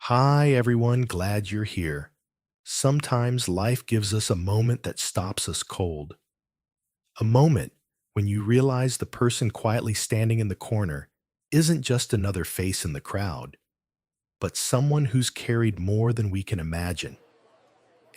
Hi, everyone. Glad you're here. Sometimes life gives us a moment that stops us cold. A moment when you realize the person quietly standing in the corner isn't just another face in the crowd, but someone who's carried more than we can imagine.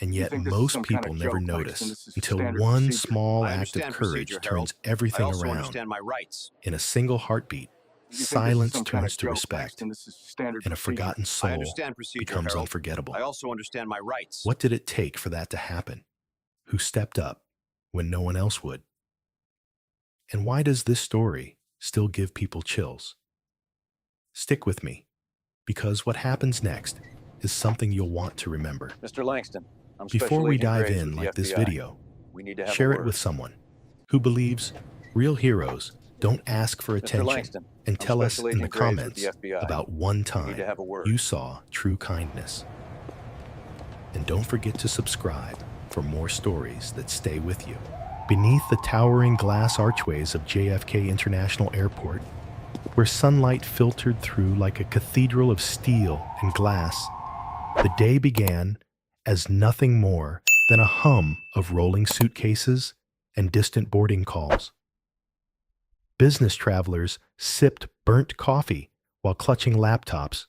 And You yet, think this is most some kind people of never joke, Langston? notice This is until standard one procedure. small I act of understand courage procedure, Harold. turns I everything also around. understand my rights. In a single heartbeat, You think this is silence some kind of turns to joke, respect, Langston? This is standard and a procedure. forgotten I soul understand procedure, becomes Harold. I unforgettable. also understand my rights. What did it take for that to happen? Who stepped up when no one else would? And why does this story still give people chills? Stick with me, because what happens next is something you'll want to remember. Mr. Langston, I'm Before Special we Agent dive Graves in with the like this FBI. video, We need to have a share it with word. someone who believes real heroes don't ask for Mr. attention, Langston, and I'm tell us Special in the Agent Graves with the comments FBI. about one We need to time have a word. you saw true kindness. And don't forget to subscribe for more stories that stay with you. Beneath the towering glass archways of JFK International Airport, where sunlight filtered through like a cathedral of steel and glass, the day began as nothing more than a hum of rolling suitcases and distant boarding calls. Business travelers sipped burnt coffee while clutching laptops.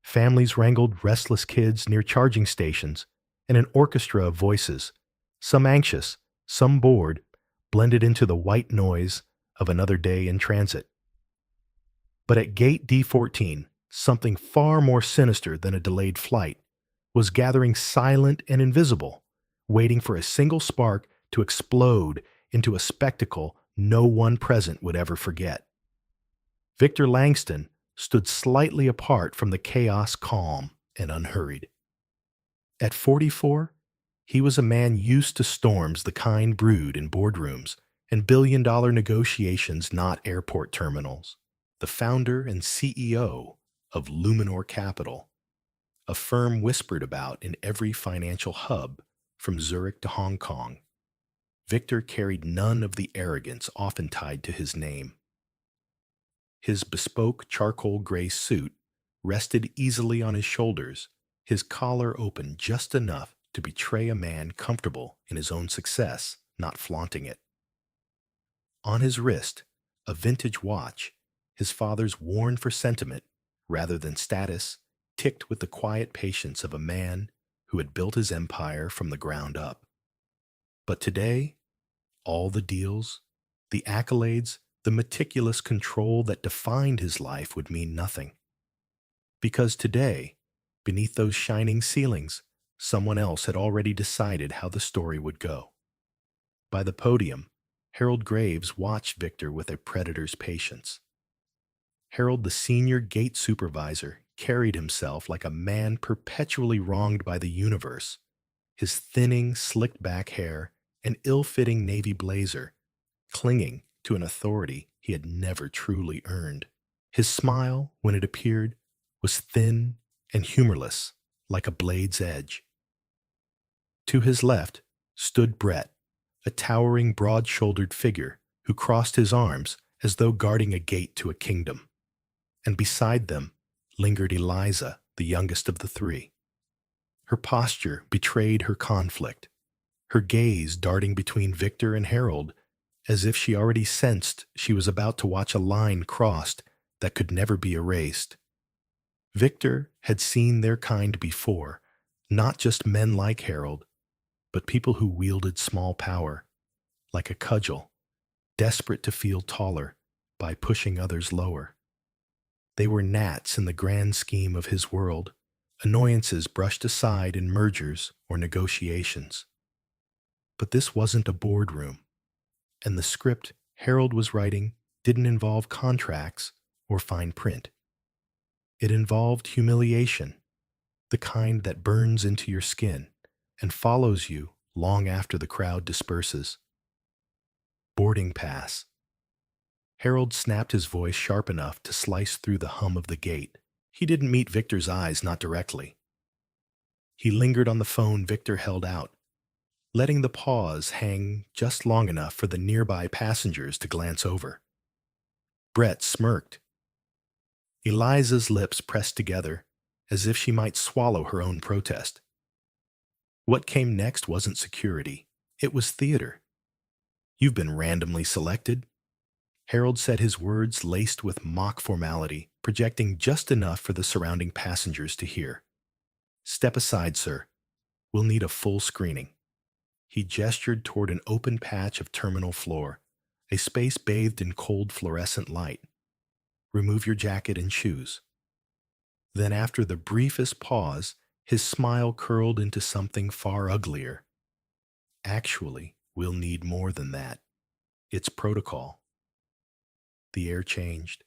Families wrangled restless kids near charging stations, and an orchestra of voices, some anxious, some bored, blended into the white noise of another day in transit. But at gate D14, something far more sinister than a delayed flight was gathering, silent and invisible, waiting for a single spark to explode into a spectacle no one present would ever forget. Victor Langston stood slightly apart from the chaos, calm and unhurried. At 44, he was a man used to storms the kind brewed in boardrooms and billion-dollar negotiations, not airport terminals. The founder and CEO of Luminor Capital, a firm whispered about in every financial hub from Zurich to Hong Kong. Victor carried none of the arrogance often tied to his name. His bespoke charcoal gray suit rested easily on his shoulders, his collar open just enough to betray a man comfortable in his own success, not flaunting it. On his wrist, a vintage watch, his father's worn for sentiment rather than status, ticked with the quiet patience of a man who had built his empire from the ground up. But today, all the deals, the accolades, the meticulous control that defined his life would mean nothing. Because today, beneath those shining ceilings, someone else had already decided how the story would go. By the podium, Harold Graves watched Victor with a predator's patience. Harold, the senior gate supervisor, carried himself like a man perpetually wronged by the universe. His thinning, slicked-back hair and ill-fitting navy blazer clinging to an authority he had never truly earned. His smile, when it appeared, was thin and humorless, like a blade's edge. To his left stood Brett, a towering, broad-shouldered figure who crossed his arms as though guarding a gate to a kingdom. And beside them lingered Eliza, the youngest of the three. Her posture betrayed her conflict, her gaze darting between Victor and Harold as if she already sensed she was about to watch a line crossed that could never be erased. Victor had seen their kind before, not just men like Harold, but people who wielded small power, like a cudgel, desperate to feel taller by pushing others lower. They were gnats in the grand scheme of his world, annoyances brushed aside in mergers or negotiations. But this wasn't a boardroom, and the script Harold was writing didn't involve contracts or fine print. It involved humiliation, the kind that burns into your skin and follows you long after the crowd disperses. Boarding pass. Harold snapped his voice sharp enough to slice through the hum of the gate. He didn't meet Victor's eyes, not directly. He lingered on the phone Victor held out, letting the pause hang just long enough for the nearby passengers to glance over. Brett smirked. Eliza's lips pressed together, as if she might swallow her own protest. What came next wasn't security. It was theater. "You've been randomly selected." Harold said, his words laced with mock formality, projecting just enough for the surrounding passengers to hear. "Step aside, sir. We'll need a full screening." He gestured toward an open patch of terminal floor, a space bathed in cold fluorescent light. "Remove your jacket and shoes." Then, after the briefest pause, his smile curled into something far uglier. "Actually, we'll need more than that. It's protocol." The air changed.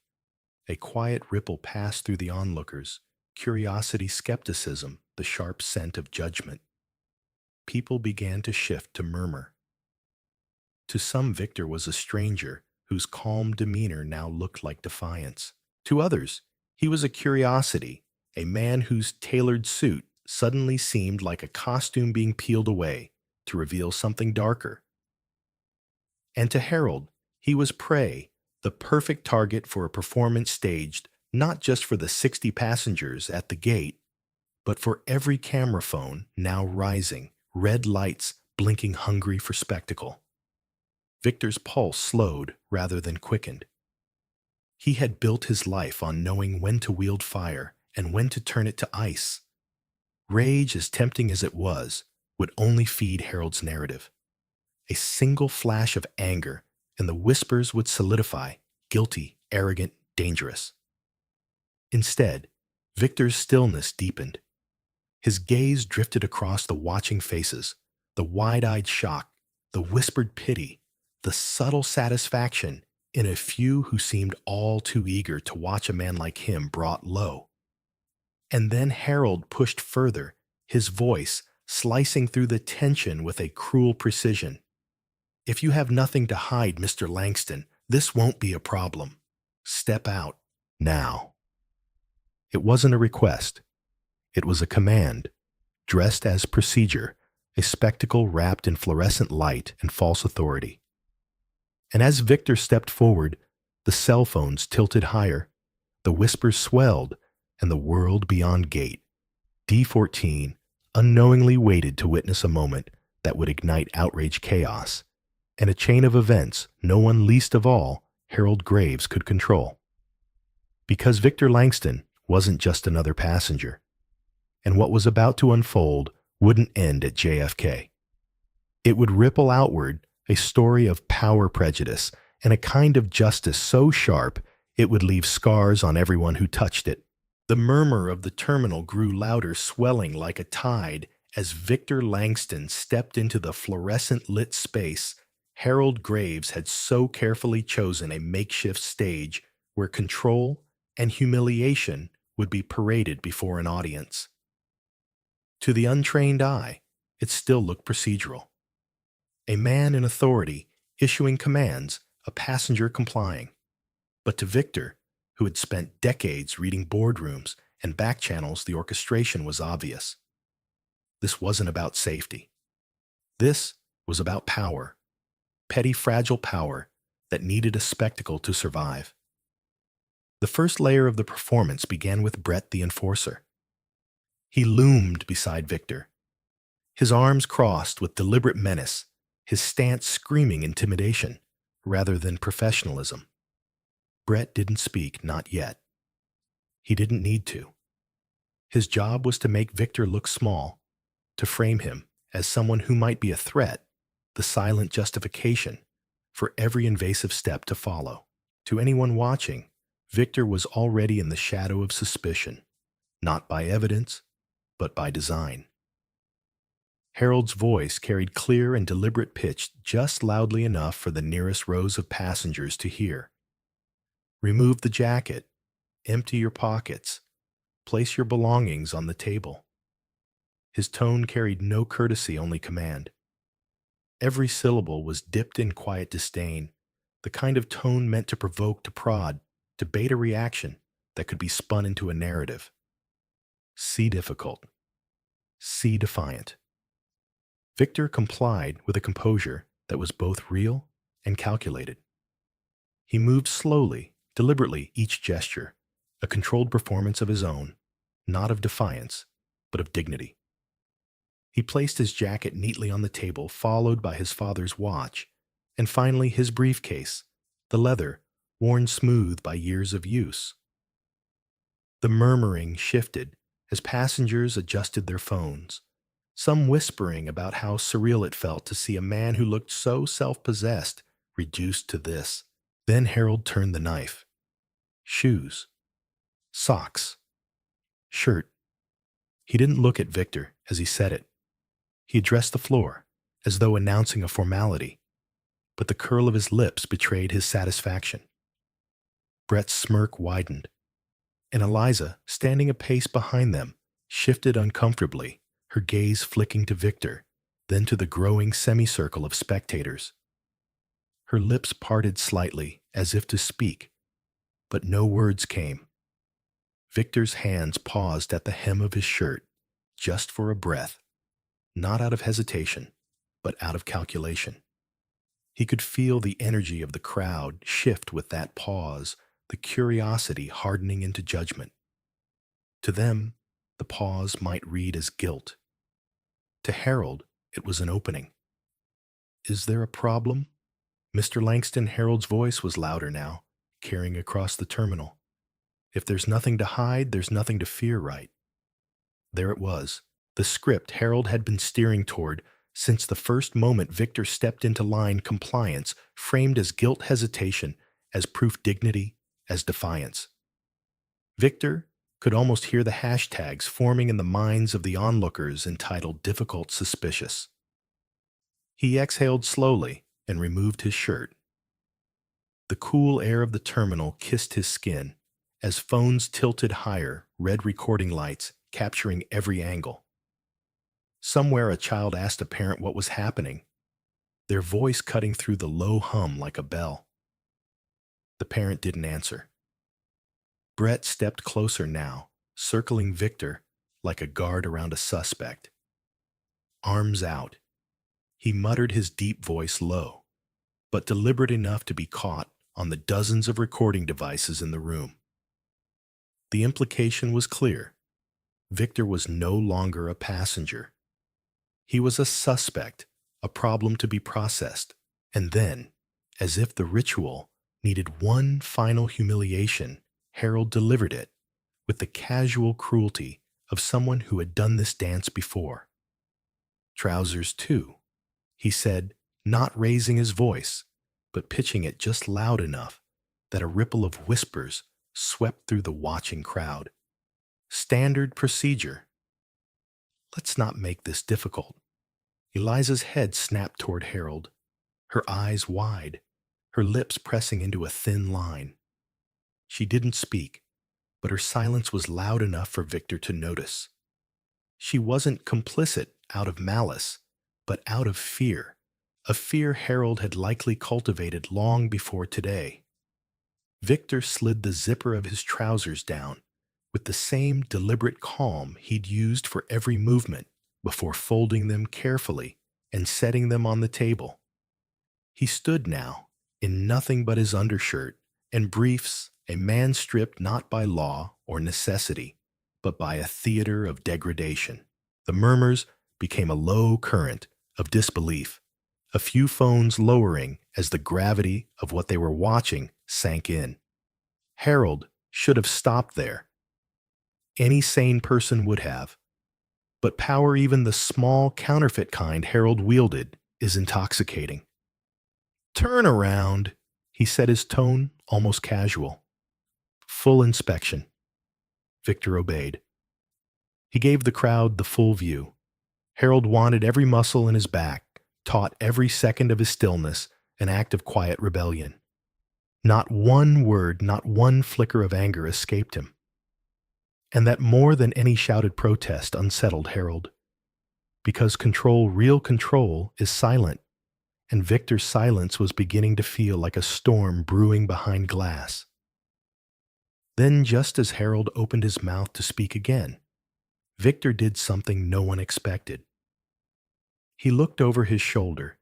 A quiet ripple passed through the onlookers, curiosity, skepticism, the sharp scent of judgment. People began to shift, to murmur. To some, Victor was a stranger whose calm demeanor now looked like defiance. To others, he was a curiosity, a man whose tailored suit suddenly seemed like a costume being peeled away to reveal something darker. And to Harold, he was prey, the perfect target for a performance staged not just for the 60 passengers at the gate, but for every camera phone now rising, red lights blinking, hungry for spectacle. Victor's pulse slowed rather than quickened. He had built his life on knowing when to wield fire and when to turn it to ice. Rage, as tempting as it was, would only feed Harold's narrative. A single flash of anger, and the whispers would solidify: guilty, arrogant, dangerous. Instead, Victor's stillness deepened. His gaze drifted across the watching faces, the wide-eyed shock, the whispered pity, the subtle satisfaction in a few who seemed all too eager to watch a man like him brought low. And then Harold pushed further, his voice slicing through the tension with a cruel precision. "If you have nothing to hide, Mr. Langston, this won't be a problem. Step out, now." It wasn't a request. It was a command, dressed as procedure, a spectacle wrapped in fluorescent light and false authority. And as Victor stepped forward, the cell phones tilted higher, the whispers swelled, and the world beyond gate, D14, unknowingly waited to witness a moment that would ignite outrage, chaos, and a chain of events no one, least of all Harold Graves, could control. Because Victor Langston wasn't just another passenger, and what was about to unfold wouldn't end at JFK. It would ripple outward, a story of power prejudice and a kind of justice so sharp it would leave scars on everyone who touched it. The murmur of the terminal grew louder, swelling like a tide as Victor Langston stepped into the fluorescent-lit space Harold Graves had so carefully chosen, a makeshift stage where control and humiliation would be paraded before an audience. To the untrained eye, it still looked procedural. A man in authority issuing commands, a passenger complying. But to Victor, who had spent decades reading boardrooms and back channels, the orchestration was obvious. This wasn't about safety. This was about power, petty, fragile power that needed a spectacle to survive. The first layer of the performance began with Brett the enforcer. He loomed beside Victor, his arms crossed with deliberate menace, his stance screaming intimidation rather than professionalism. Brett didn't speak, not yet. He didn't need to. His job was to make Victor look small, to frame him as someone who might be a threat, the silent justification for every invasive step to follow. To anyone watching, Victor was already in the shadow of suspicion, not by evidence, but by design. Harold's voice carried clear and deliberate pitch, just loudly enough for the nearest rows of passengers to hear. "Remove the jacket, empty your pockets, place your belongings on the table." His tone carried no courtesy, only command. Every syllable was dipped in quiet disdain, the kind of tone meant to provoke, to prod, to bait a reaction that could be spun into a narrative. See difficult. See defiant. Victor complied with a composure that was both real and calculated. He moved slowly, deliberately, each gesture, a controlled performance of his own, not of defiance, but of dignity. He placed his jacket neatly on the table, followed by his father's watch, and finally his briefcase, the leather, worn smooth by years of use. The murmuring shifted as passengers adjusted their phones, some whispering about how surreal it felt to see a man who looked so self-possessed reduced to this. Then Harold turned the knife. Shoes, socks, shirt. He didn't look at Victor as he said it. He addressed the floor, as though announcing a formality, but the curl of his lips betrayed his satisfaction. Brett's smirk widened, and Eliza, standing a pace behind them, shifted uncomfortably, her gaze flicking to Victor, then to the growing semicircle of spectators. Her lips parted slightly, as if to speak, but no words came. Victor's hands paused at the hem of his shirt, just for a breath, not out of hesitation, but out of calculation. He could feel the energy of the crowd shift with that pause, the curiosity hardening into judgment. To them, the pause might read as guilt. To Harold, it was an opening. "Is there a problem?" Mr. Langston Harold's voice was louder now, carrying across the terminal. "If there's nothing to hide, there's nothing to fear, right?" There it was, the script Harold had been steering toward since the first moment Victor stepped into line. Compliance, framed as guilt hesitation, as proof dignity, as defiance. Victor could almost hear the hashtags forming in the minds of the onlookers entitled "difficult suspicious." He exhaled slowly and removed his shirt. The cool air of the terminal kissed his skin as phones tilted higher, red recording lights capturing every angle. Somewhere a child asked a parent what was happening, their voice cutting through the low hum like a bell. The parent didn't answer. Brett stepped closer now, circling Victor like a guard around a suspect. Arms out. He muttered his deep voice low, but deliberate enough to be caught on the dozens of recording devices in the room. The implication was clear. Victor was no longer a passenger. He was a suspect, a problem to be processed, and then, as if the ritual needed one final humiliation, Harold delivered it with the casual cruelty of someone who had done this dance before. "Trousers, too," he said, not raising his voice, but pitching it just loud enough that a ripple of whispers swept through the watching crowd. "Standard procedure." "Let's not make this difficult." Eliza's head snapped toward Harold, her eyes wide, her lips pressing into a thin line. She didn't speak, but her silence was loud enough for Victor to notice. She wasn't complicit out of malice, but out of fear, a fear Harold had likely cultivated long before today. Victor slid the zipper of his trousers down with the same deliberate calm he'd used for every movement before folding them carefully and setting them on the table. He stood now, in nothing but his undershirt and briefs, a man stripped not by law or necessity, but by a theater of degradation. The murmurs became a low current of disbelief, a few phones lowering as the gravity of what they were watching sank in. Harold should have stopped there. Any sane person would have. But power, even the small counterfeit kind Harold wielded, is intoxicating. "Turn around," he said, his tone almost casual. "Full inspection." Victor obeyed. He gave the crowd the full view. Harold wanted every muscle in his back, taught every second of his stillness an act of quiet rebellion. Not one word, not one flicker of anger escaped him. And that more than any shouted protest unsettled Harold. Because control, real control, is silent, and Victor's silence was beginning to feel like a storm brewing behind glass. Then, just as Harold opened his mouth to speak again, Victor did something no one expected. He looked over his shoulder,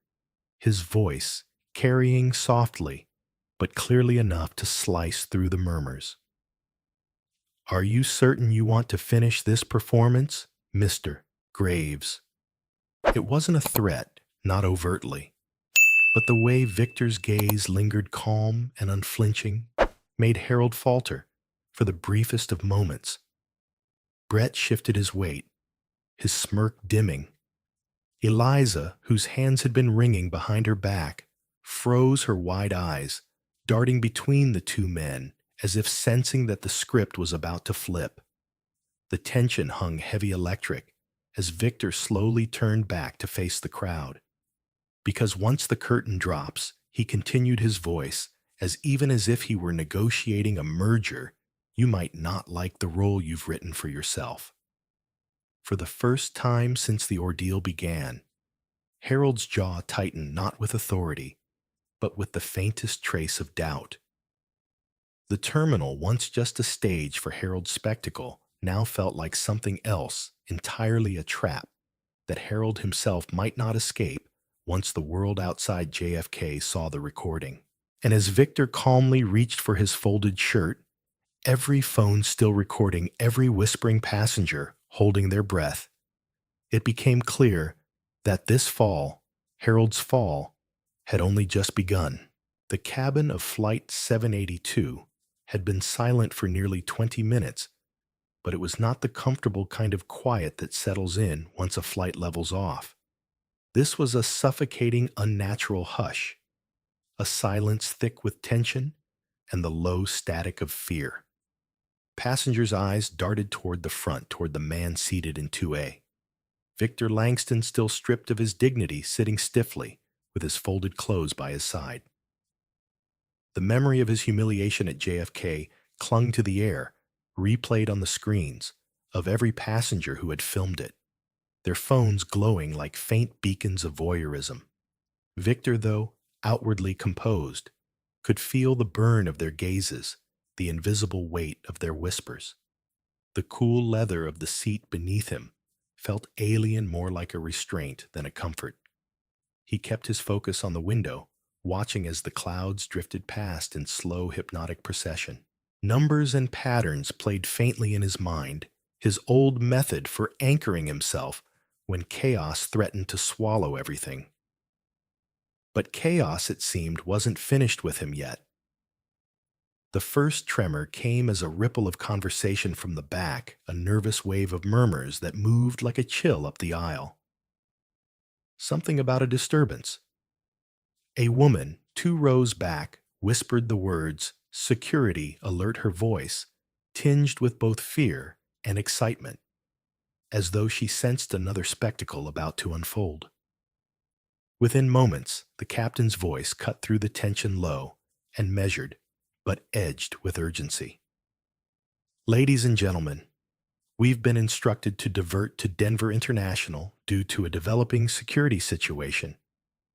his voice carrying softly, but clearly enough to slice through the murmurs. "Are you certain you want to finish this performance, Mr. Graves?" It wasn't a threat, not overtly, but the way Victor's gaze lingered calm and unflinching made Harold falter for the briefest of moments. Brett shifted his weight, his smirk dimming. Eliza, whose hands had been wringing behind her back, froze her wide eyes, darting between the two men as if sensing that the script was about to flip. The tension hung heavy electric as Victor slowly turned back to face the crowd. Because once the curtain drops, he continued his voice, as even as if he were negotiating a merger, you might not like the role you've written for yourself. For the first time since the ordeal began, Harold's jaw tightened not with authority, but with the faintest trace of doubt. The terminal, once just a stage for Harold's spectacle, now felt like something else, entirely a trap, that Harold himself might not escape once the world outside JFK saw the recording. And as Victor calmly reached for his folded shirt, every phone still recording every whispering passenger holding their breath, it became clear that this fall, Harold's fall, had only just begun. The cabin of Flight 782 had been silent for nearly 20 minutes, but it was not the comfortable kind of quiet that settles in once a flight levels off. This was a suffocating, unnatural hush, a silence thick with tension and the low static of fear. Passengers' eyes darted toward the front, toward the man seated in 2A. Victor Langston, still stripped of his dignity, sitting stiffly, with his folded clothes by his side. The memory of his humiliation at JFK clung to the air, replayed on the screens, of every passenger who had filmed it, their phones glowing like faint beacons of voyeurism. Victor, though outwardly composed, could feel the burn of their gazes, the invisible weight of their whispers. The cool leather of the seat beneath him felt alien, more like a restraint than a comfort. He kept his focus on the window, watching as the clouds drifted past in slow, hypnotic procession. Numbers and patterns played faintly in his mind, his old method for anchoring himself when chaos threatened to swallow everything. But chaos, it seemed, wasn't finished with him yet. The first tremor came as a ripple of conversation from the back, a nervous wave of murmurs that moved like a chill up the aisle. Something about a disturbance. A woman, 2 rows back, whispered the words, "Security, alert," her voice, tinged with both fear and excitement, as though she sensed another spectacle about to unfold. Within moments, the captain's voice cut through the tension low and measured, but edged with urgency. "Ladies and gentlemen, we've been instructed to divert to Denver International due to a developing security situation.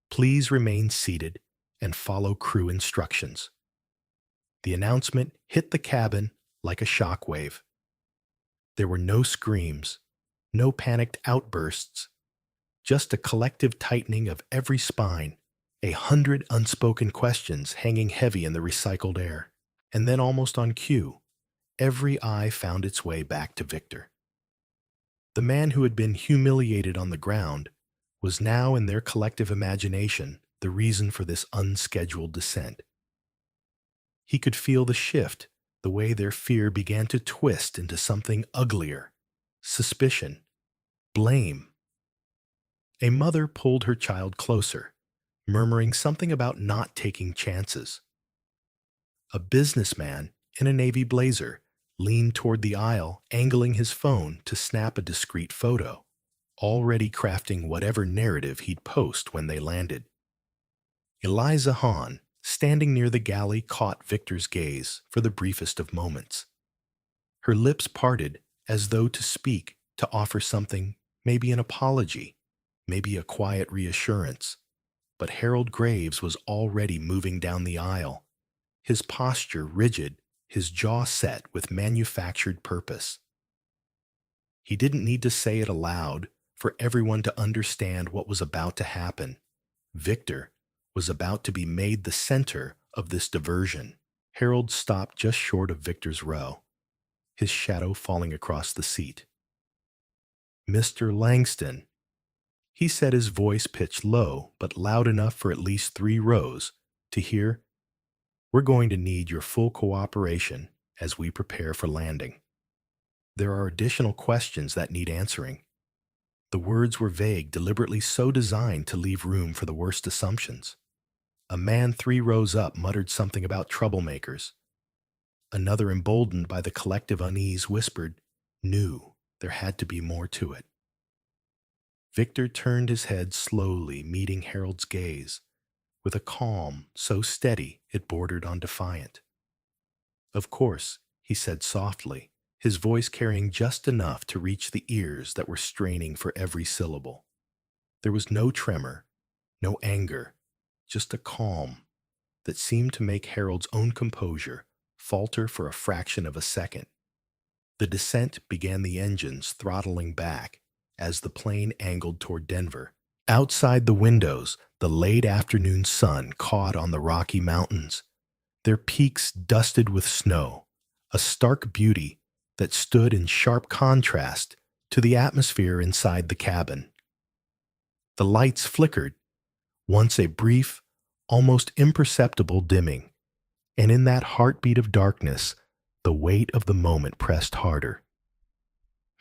Please remain seated and follow crew instructions." The announcement hit the cabin like a shockwave. There were no screams, no panicked outbursts, just a collective tightening of every spine, 100 unspoken questions hanging heavy in the recycled air. And then, almost on cue, every eye found its way back to Victor. The man who had been humiliated on the ground was now, in their collective imagination, the reason for this unscheduled descent. He could feel the shift, the way their fear began to twist into something uglier: suspicion, blame. A mother pulled her child closer, murmuring something about not taking chances. A businessman in a navy blazer leaned toward the aisle, angling his phone to snap a discreet photo, already crafting whatever narrative he'd post when they landed. Eliza Hahn, standing near the galley, caught Victor's gaze for the briefest of moments. Her lips parted as though to speak, to offer something, maybe an apology, maybe a quiet reassurance. But Harold Graves was already moving down the aisle, his posture rigid, his jaw set with manufactured purpose. He didn't need to say it aloud for everyone to understand what was about to happen. Victor was about to be made the center of this diversion. Harold stopped just short of Victor's row. his shadow falling across the seat. "Mr. Langston," he said, his voice pitched low but loud enough for at least 3 rows to hear, "we're going to need your full cooperation as we prepare for landing. There are additional questions that need answering." The words were vague, deliberately so designed to leave room for the worst assumptions. A man 3 rows up muttered something about troublemakers. Another, emboldened by the collective unease, whispered, "Knew there had to be more to it." Victor turned his head slowly, meeting Harold's gaze, with a calm so steady it bordered on defiant. "Of course," he said softly, his voice carrying just enough to reach the ears that were straining for every syllable. There was no tremor, no anger, just a calm that seemed to make Harold's own composure falter for a fraction of a second. The descent began, the engines throttling back as the plane angled toward Denver. Outside the windows, the late afternoon sun caught on the Rocky Mountains, their peaks dusted with snow, a stark beauty that stood in sharp contrast to the atmosphere inside the cabin. The lights flickered, once a brief, almost imperceptible dimming, and in that heartbeat of darkness, the weight of the moment pressed harder.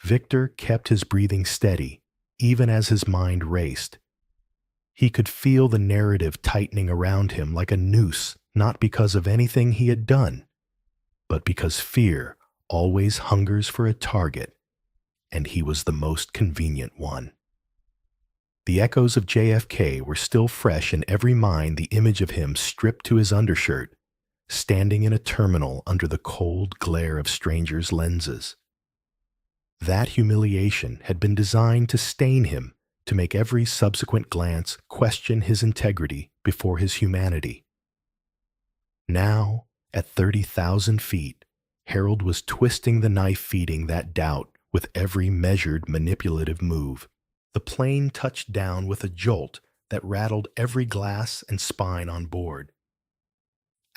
Victor kept his breathing steady, even as his mind raced. He could feel the narrative tightening around him like a noose, not because of anything he had done, but because fear always hungers for a target, and he was the most convenient one. The echoes of JFK were still fresh in every mind, the image of him stripped to his undershirt, standing in a terminal under the cold glare of strangers' lenses. That humiliation had been designed to stain him, to make every subsequent glance question his integrity before his humanity. Now, at 30,000 feet, Harold was twisting the knife, feeding that doubt with every measured, manipulative move. The plane touched down with a jolt that rattled every glass and spine on board.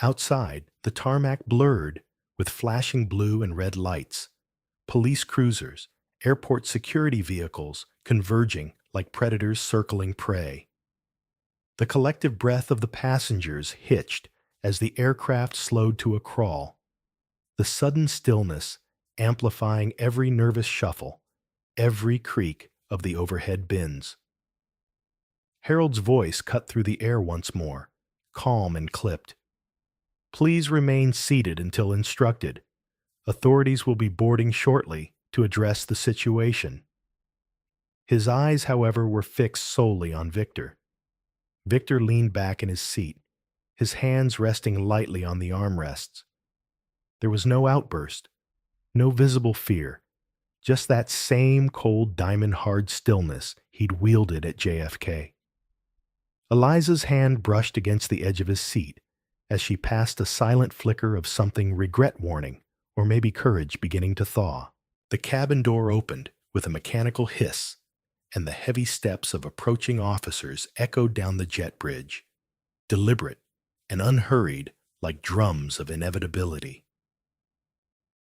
Outside, the tarmac blurred with flashing blue and red lights, police cruisers, airport security vehicles converging like predators circling prey. The collective breath of the passengers hitched as the aircraft slowed to a crawl, the sudden stillness amplifying every nervous shuffle, every creak of the overhead bins. Harold's voice cut through the air once more, calm and clipped. "Please remain seated until instructed. Authorities will be boarding shortly to address the situation." His eyes, however, were fixed solely on Victor. Victor leaned back in his seat, his hands resting lightly on the armrests. There was no outburst, no visible fear, just that same cold, diamond-hard stillness he'd wielded at JFK. Eliza's hand brushed against the edge of his seat as she passed a silent flicker of something regret-warning, or maybe courage beginning to thaw. The cabin door opened with a mechanical hiss, and the heavy steps of approaching officers echoed down the jet bridge, deliberate and unhurried like drums of inevitability.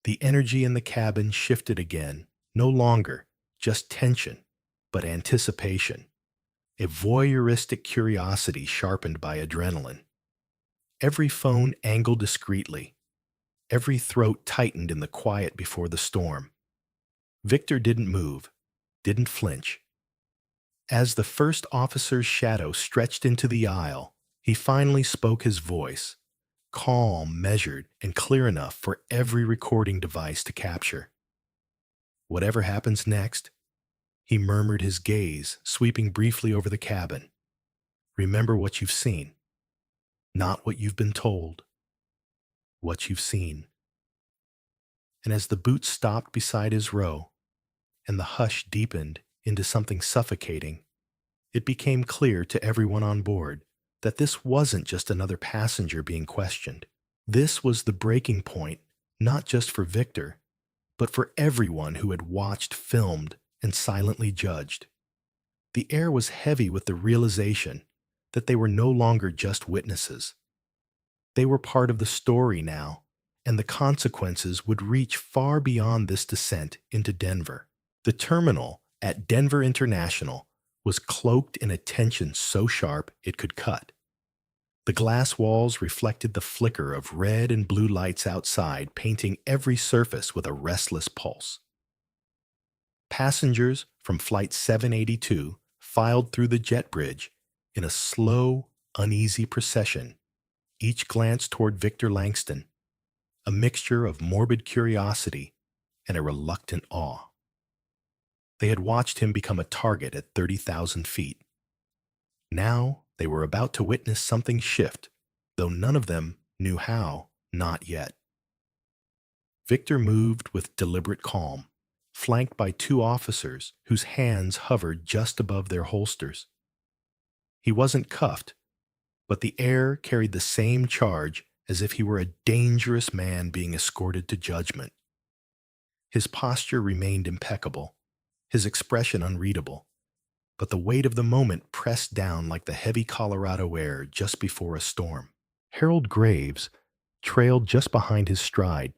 The energy in the cabin shifted again, no longer just tension, but anticipation, a voyeuristic curiosity sharpened by adrenaline. Every phone angled discreetly, every throat tightened in the quiet before the storm. Victor didn't move, didn't flinch. As the first officer's shadow stretched into the aisle, he finally spoke, his voice, calm, measured, and clear enough for every recording device to capture. "Whatever happens next," he murmured, his gaze sweeping briefly over the cabin, "remember what you've seen. Not what you've been told. What you've seen." And as the boot stopped beside his row, and the hush deepened into something suffocating, it became clear to everyone on board that this wasn't just another passenger being questioned. This was the breaking point, not just for Victor, but for everyone who had watched, filmed, and silently judged. The air was heavy with the realization that they were no longer just witnesses. They were part of the story now, and the consequences would reach far beyond this descent into Denver. The terminal at Denver International was cloaked in a tension so sharp it could cut. The glass walls reflected the flicker of red and blue lights outside, painting every surface with a restless pulse. Passengers from Flight 782 filed through the jet bridge in a slow, uneasy procession, each glanced toward Victor Langston, a mixture of morbid curiosity and a reluctant awe. They had watched him become a target at 30,000 feet. Now they were about to witness something shift, though none of them knew how, not yet. Victor moved with deliberate calm, flanked by two officers whose hands hovered just above their holsters. He wasn't cuffed, but the air carried the same charge as if he were a dangerous man being escorted to judgment. His posture remained impeccable, his expression unreadable, but the weight of the moment pressed down like the heavy Colorado air just before a storm. Harold Graves trailed just behind his stride,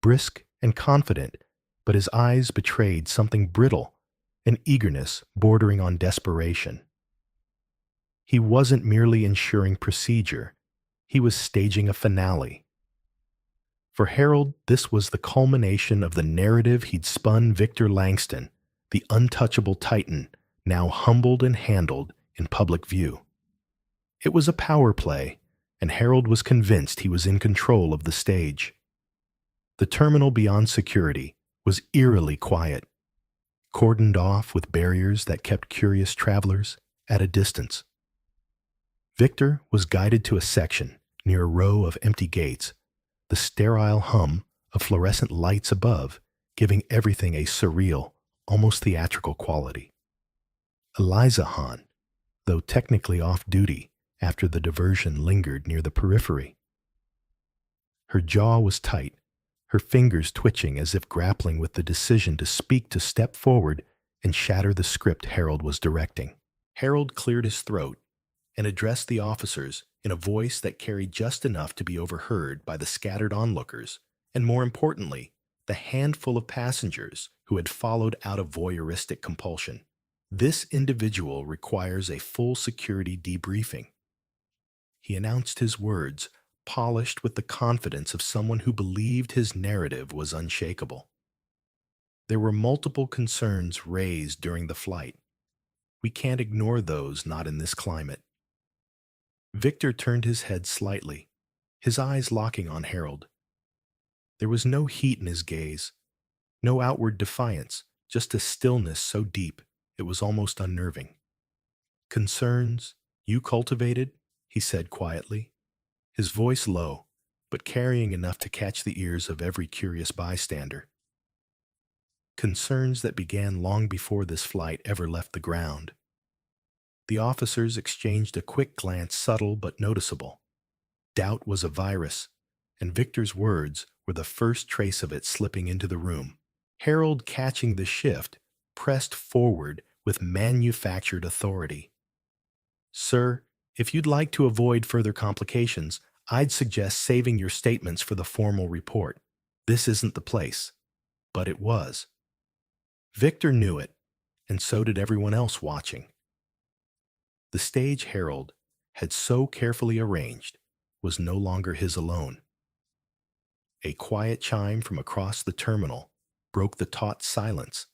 brisk and confident, but his eyes betrayed something brittle, an eagerness bordering on desperation. He wasn't merely ensuring procedure, he was staging a finale. For Harold, this was the culmination of the narrative he'd spun Victor Langston, the untouchable titan, now humbled and handled in public view. It was a power play, and Harold was convinced he was in control of the stage. The terminal beyond security was eerily quiet, cordoned off with barriers that kept curious travelers at a distance. Victor was guided to a section near a row of empty gates, the sterile hum of fluorescent lights above giving everything a surreal, almost theatrical quality. Eliza Hahn, though technically off-duty after the diversion, lingered near the periphery. Her jaw was tight, her fingers twitching as if grappling with the decision to speak, to step forward and shatter the script Harold was directing. Harold cleared his throat and addressed the officers in a voice that carried just enough to be overheard by the scattered onlookers, and more importantly, the handful of passengers who had followed out of voyeuristic compulsion. This individual requires a full security debriefing. He announced his words, polished with the confidence of someone who believed his narrative was unshakable. There were multiple concerns raised during the flight. We can't ignore those not in this climate. Victor turned his head slightly, his eyes locking on Harold. There was no heat in his gaze, no outward defiance, just a stillness so deep it was almost unnerving. "Concerns you cultivated?" he said quietly, his voice low, but carrying enough to catch the ears of every curious bystander. Concerns that began long before this flight ever left the ground. The officers exchanged a quick glance, subtle but noticeable. Doubt was a virus, and Victor's words were the first trace of it slipping into the room. Harold, catching the shift, pressed forward with manufactured authority. "Sir, if you'd like to avoid further complications, I'd suggest saving your statements for the formal report. This isn't the place." But it was. Victor knew it, and so did everyone else watching. The stage Harold had so carefully arranged was no longer his alone. A quiet chime from across the terminal broke the taut silence,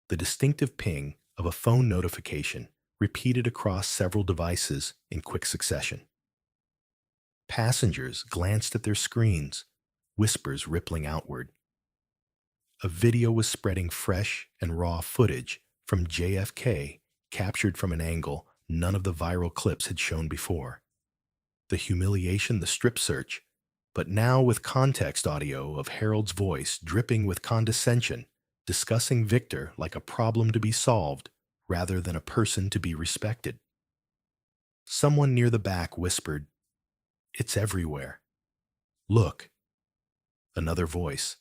the distinctive ping of a phone notification repeated across several devices in quick succession. Passengers glanced at their screens, whispers rippling outward. A video was spreading fresh and raw footage from JFK, captured from an angle none of the viral clips had shown before. The humiliation, the strip search, but now with context audio of Harold's voice dripping with condescension, discussing Victor like a problem to be solved rather than a person to be respected. Someone near the back whispered, "It's everywhere. Look." Another voice.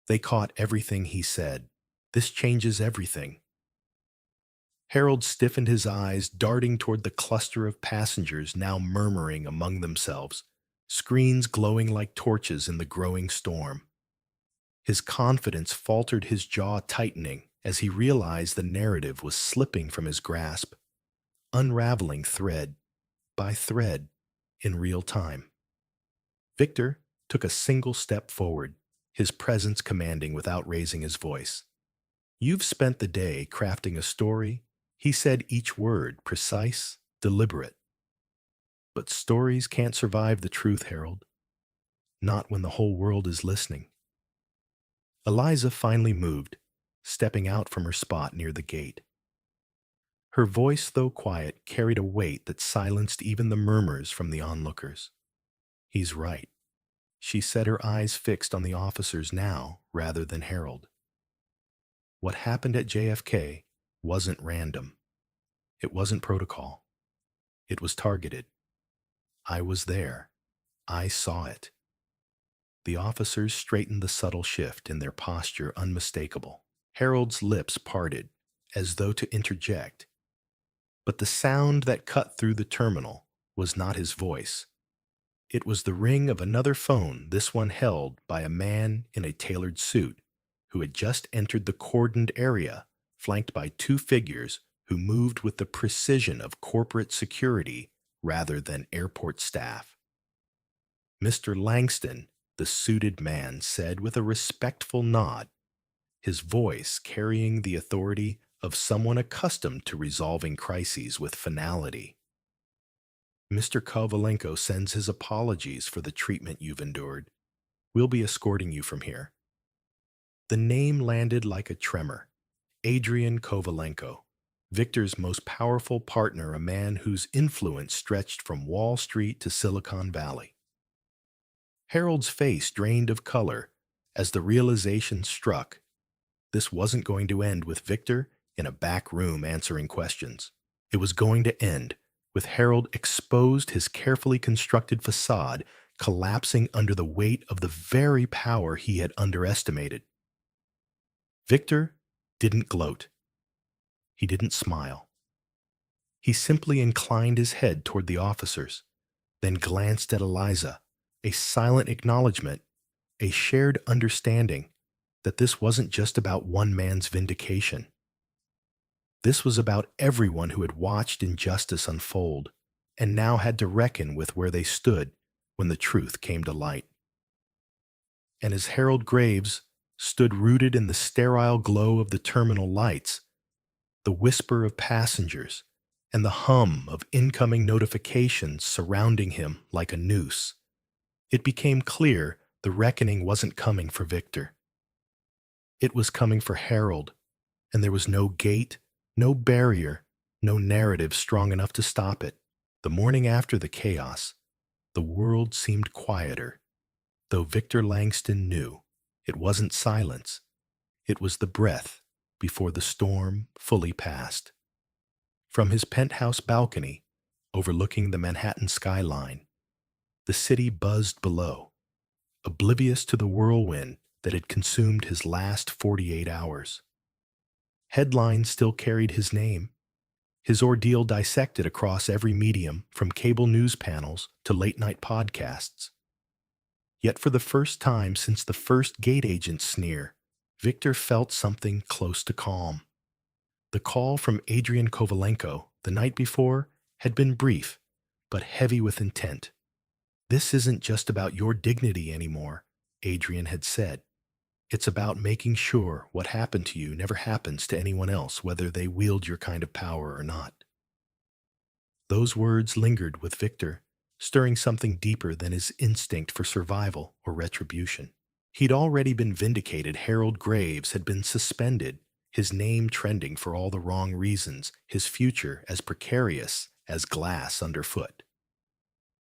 They caught everything he said. "This changes everything." Harold stiffened his eyes, darting toward the cluster of passengers now murmuring among themselves, screens glowing like torches in the growing storm. His confidence faltered, his jaw tightening as he realized the narrative was slipping from his grasp, unraveling thread by thread in real time. Victor took a single step forward, his presence commanding without raising his voice. "You've spent the day crafting a story," he said, each word precise, deliberate. "But stories can't survive the truth, Harold. Not when the whole world is listening." Eliza finally moved, stepping out from her spot near the gate. Her voice, though quiet, carried a weight that silenced even the murmurs from the onlookers. "He's right," she said, her eyes fixed on the officers now rather than Harold. "What happened at JFK wasn't random. It wasn't protocol. It was targeted. I was there. I saw it." The officers straightened, the subtle shift in their posture unmistakable. Harold's lips parted, as though to interject. But the sound that cut through the terminal was not his voice. It was the ring of another phone, this one held by a man in a tailored suit who had just entered the cordoned area, flanked by two figures who moved with the precision of corporate security rather than airport staff. "Mr. Langston," the suited man said with a respectful nod, his voice carrying the authority of someone accustomed to resolving crises with finality. "Mr. Kovalenko sends his apologies for the treatment you've endured. We'll be escorting you from here." The name landed like a tremor. Adrian Kovalenko, Victor's most powerful partner, a man whose influence stretched from Wall Street to Silicon Valley. Harold's face drained of color as the realization struck. This wasn't going to end with Victor in a back room answering questions. It was going to end with Harold exposed, his carefully constructed facade collapsing under the weight of the very power he had underestimated. Victor didn't gloat. He didn't smile. He simply inclined his head toward the officers, then glanced at Eliza, a silent acknowledgement, a shared understanding that this wasn't just about one man's vindication. This was about everyone who had watched injustice unfold and now had to reckon with where they stood when the truth came to light. And as Harold Graves stood rooted in the sterile glow of the terminal lights, the whisper of passengers, and the hum of incoming notifications surrounding him like a noose, it became clear the reckoning wasn't coming for Victor. It was coming for Harold, and there was no gate, no barrier, no narrative strong enough to stop it. The morning after the chaos, the world seemed quieter, though Victor Langston knew it wasn't silence. It was the breath before the storm fully passed. From his penthouse balcony, overlooking the Manhattan skyline, the city buzzed below, oblivious to the whirlwind that had consumed his last 48 hours. Headlines still carried his name, his ordeal dissected across every medium, from cable news panels to late-night podcasts. Yet for the first time since the first gate agent sneer, Victor felt something close to calm. The call from Adrian Kovalenko the night before had been brief, but heavy with intent. "This isn't just about your dignity anymore," Adrian had said. "It's about making sure what happened to you never happens to anyone else, whether they wield your kind of power or not." Those words lingered with Victor, stirring something deeper than his instinct for survival or retribution. He'd already been vindicated. Harold Graves had been suspended, his name trending for all the wrong reasons, his future as precarious as glass underfoot.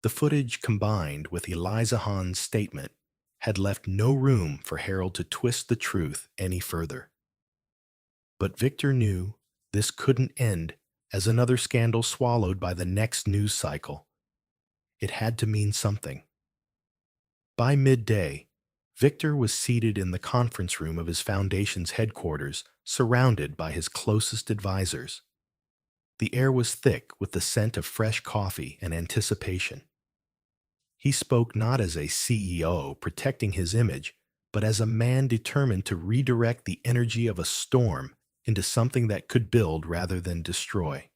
The footage, combined with Eliza Hahn's statement, had left no room for Harold to twist the truth any further. But Victor knew this couldn't end as another scandal swallowed by the next news cycle. It had to mean something. By midday, Victor was seated in the conference room of his foundation's headquarters, surrounded by his closest advisors. The air was thick with the scent of fresh coffee and anticipation. He spoke not as a CEO protecting his image, but as a man determined to redirect the energy of a storm into something that could build rather than destroy.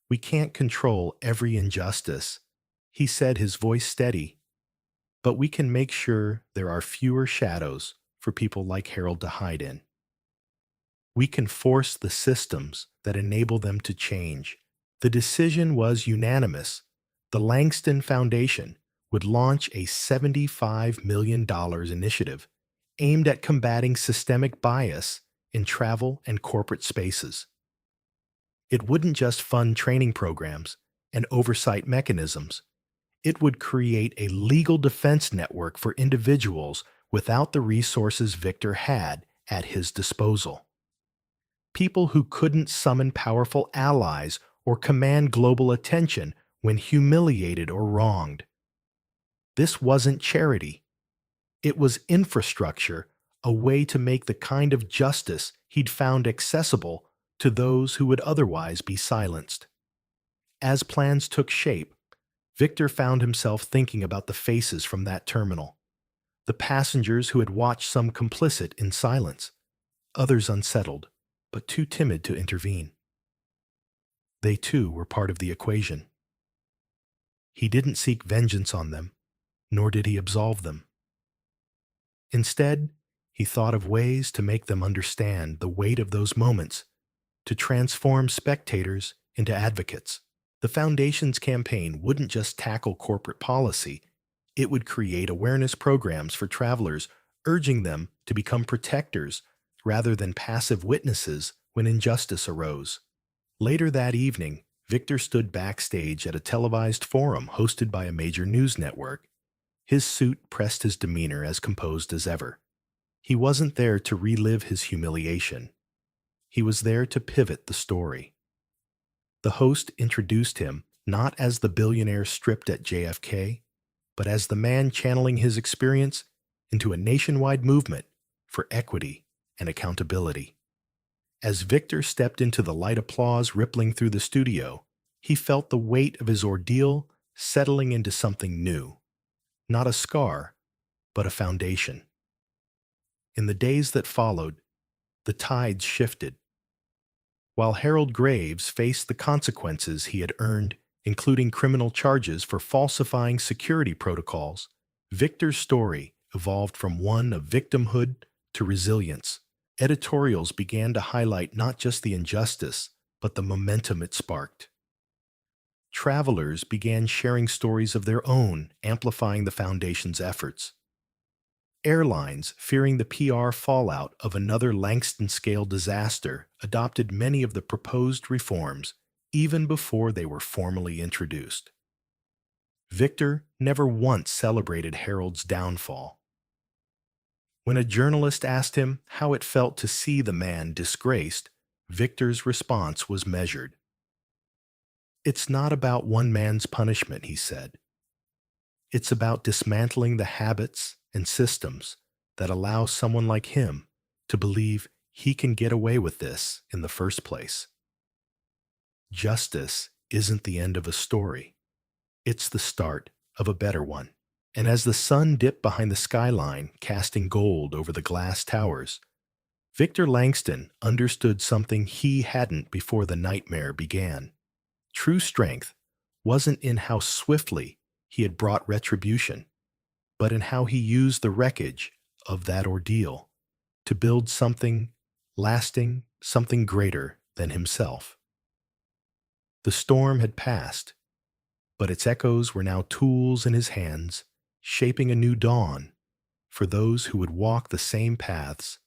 We can't control every injustice, he said, his voice steady, but we can make sure there are fewer shadows for people like Harold to hide in. We can force the systems that enable them to change. The decision was unanimous. The Langston Foundation would launch a $75 million initiative aimed at combating systemic bias in travel and corporate spaces. It wouldn't just fund training programs and oversight mechanisms. It would create a legal defense network for individuals without the resources Victor had at his disposal. People who couldn't summon powerful allies or command global attention when humiliated or wronged. This wasn't charity. It was infrastructure, a way to make the kind of justice he'd found accessible to those who would otherwise be silenced. As plans took shape, Victor found himself thinking about the faces from that terminal. The passengers who had watched, some complicit in silence, others unsettled, but too timid to intervene. They too were part of the equation. He didn't seek vengeance on them, nor did he absolve them. Instead, he thought of ways to make them understand the weight of those moments, to transform spectators into advocates. The Foundation's campaign wouldn't just tackle corporate policy, it would create awareness programs for travelers, urging them to become protectors rather than passive witnesses when injustice arose. Later that evening, Victor stood backstage at a televised forum hosted by a major news network. His suit pressed his demeanor as composed as ever. He wasn't there to relive his humiliation. He was there to pivot the story. The host introduced him not as the billionaire stripped at JFK, but as the man channeling his experience into a nationwide movement for equity and accountability. As Victor stepped into the light applause rippling through the studio, he felt the weight of his ordeal settling into something new. Not a scar, but a foundation. In the days that followed, the tides shifted. While Harold Graves faced the consequences he had earned, including criminal charges for falsifying security protocols, Victor's story evolved from one of victimhood to resilience. Editorials began to highlight not just the injustice, but the momentum it sparked. Travelers began sharing stories of their own, amplifying the Foundation's efforts. Airlines, fearing the PR fallout of another Langston-scale disaster, adopted many of the proposed reforms even before they were formally introduced. Victor never once celebrated Harold's downfall. When a journalist asked him how it felt to see the man disgraced, Victor's response was measured. "It's not about one man's punishment," he said. "It's about dismantling the habits and systems that allow someone like him to believe he can get away with this in the first place." Justice isn't the end of a story. It's the start of a better one. And as the sun dipped behind the skyline, casting gold over the glass towers, Victor Langston understood something he hadn't before the nightmare began. True strength wasn't in how swiftly he had brought retribution, but in how he used the wreckage of that ordeal to build something lasting, something greater than himself. The storm had passed, but its echoes were now tools in his hands, shaping a new dawn for those who would walk the same paths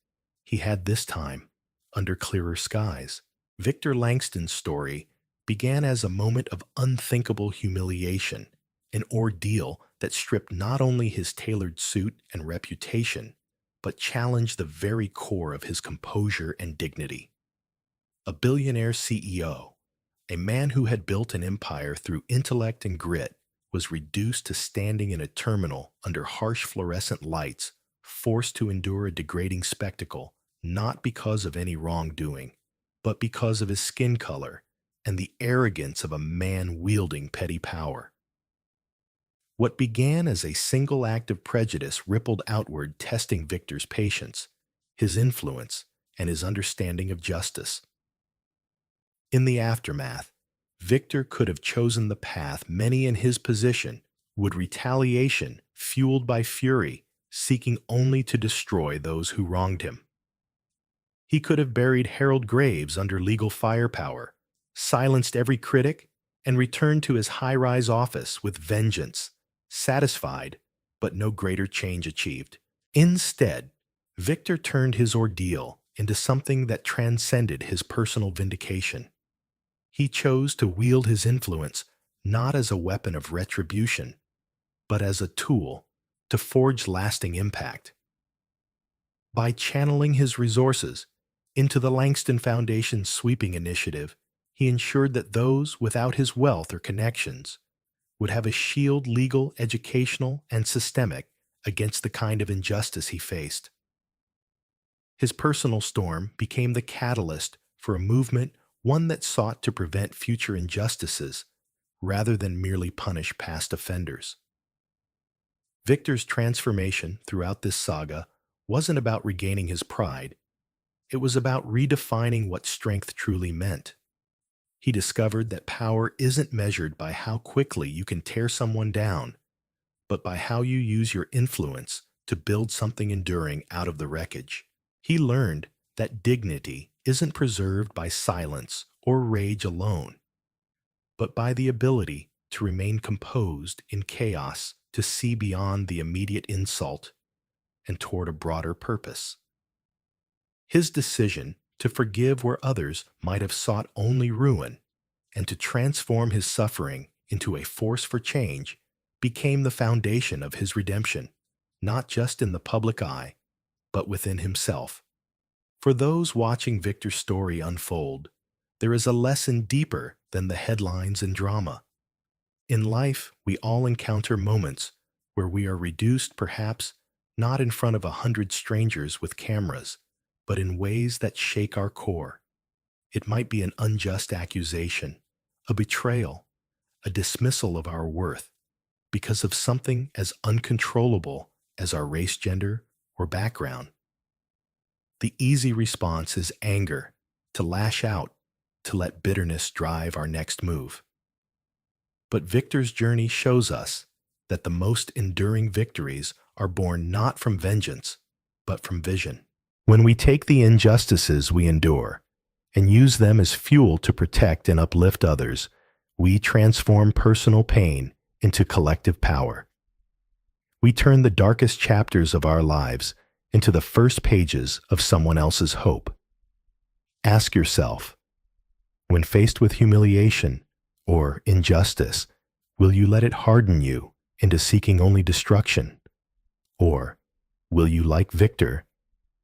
he had this time under clearer skies. Victor Langston's story began as a moment of unthinkable humiliation, an ordeal that stripped not only his tailored suit and reputation, but challenged the very core of his composure and dignity. A billionaire CEO, a man who had built an empire through intellect and grit, was reduced to standing in a terminal under harsh fluorescent lights, forced to endure a degrading spectacle, not because of any wrongdoing, but because of his skin color and the arrogance of a man wielding petty power. What began as a single act of prejudice rippled outward, testing Victor's patience, his influence, and his understanding of justice. In the aftermath, Victor could have chosen the path many in his position would: retaliation fueled by fury, seeking only to destroy those who wronged him. He could have buried Harold Graves under legal firepower, silenced every critic, and returned to his high-rise office with vengeance, satisfied, but no greater change achieved. Instead, Victor turned his ordeal into something that transcended his personal vindication. He chose to wield his influence not as a weapon of retribution, but as a tool to forge lasting impact. By channeling his resources into the Langston Foundation's sweeping initiative, he ensured that those without his wealth or connections would have a shield, legal, educational, and systemic, against the kind of injustice he faced. His personal storm became the catalyst for a movement, one that sought to prevent future injustices rather than merely punish past offenders. Victor's transformation throughout this saga wasn't about regaining his pride. It was about redefining what strength truly meant. He discovered that power isn't measured by how quickly you can tear someone down, but by how you use your influence to build something enduring out of the wreckage. He learned that dignity isn't preserved by silence or rage alone, but by the ability to remain composed in chaos, to see beyond the immediate insult and toward a broader purpose. His decision to forgive where others might have sought only ruin, and to transform his suffering into a force for change, became the foundation of his redemption, not just in the public eye, but within himself. For those watching Victor's story unfold, there is a lesson deeper than the headlines and drama. In life, we all encounter moments where we are reduced, perhaps not in front of 100 strangers with cameras, but in ways that shake our core. It might be an unjust accusation, a betrayal, a dismissal of our worth, because of something as uncontrollable as our race, gender, or background. The easy response is anger, to lash out, to let bitterness drive our next move. But Victor's journey shows us that the most enduring victories are born not from vengeance, but from vision. When we take the injustices we endure and use them as fuel to protect and uplift others, we transform personal pain into collective power. We turn the darkest chapters of our lives into the first pages of someone else's hope. Ask yourself, when faced with humiliation or injustice, will you let it harden you into seeking only destruction? Or will you, like Victor,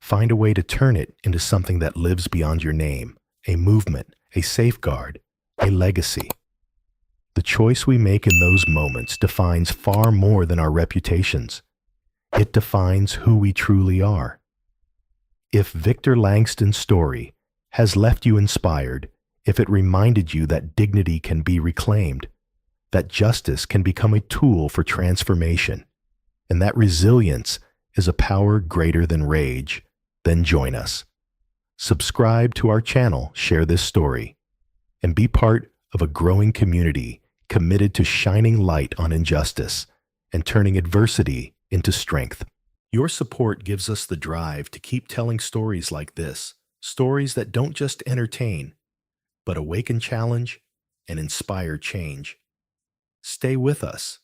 find a way to turn it into something that lives beyond your name, a movement, a safeguard, a legacy? The choice we make in those moments defines far more than our reputations. It defines who we truly are. If Victor Langston's story has left you inspired, if it reminded you that dignity can be reclaimed, that justice can become a tool for transformation, and that resilience is a power greater than rage, then join us. Subscribe to our channel, share this story, and be part of a growing community committed to shining light on injustice and turning adversity into strength. Your support gives us the drive to keep telling stories like this, stories that don't just entertain, but awaken challenge and inspire change. Stay with us,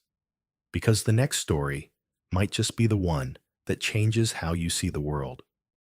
because the next story might just be the one that changes how you see the world.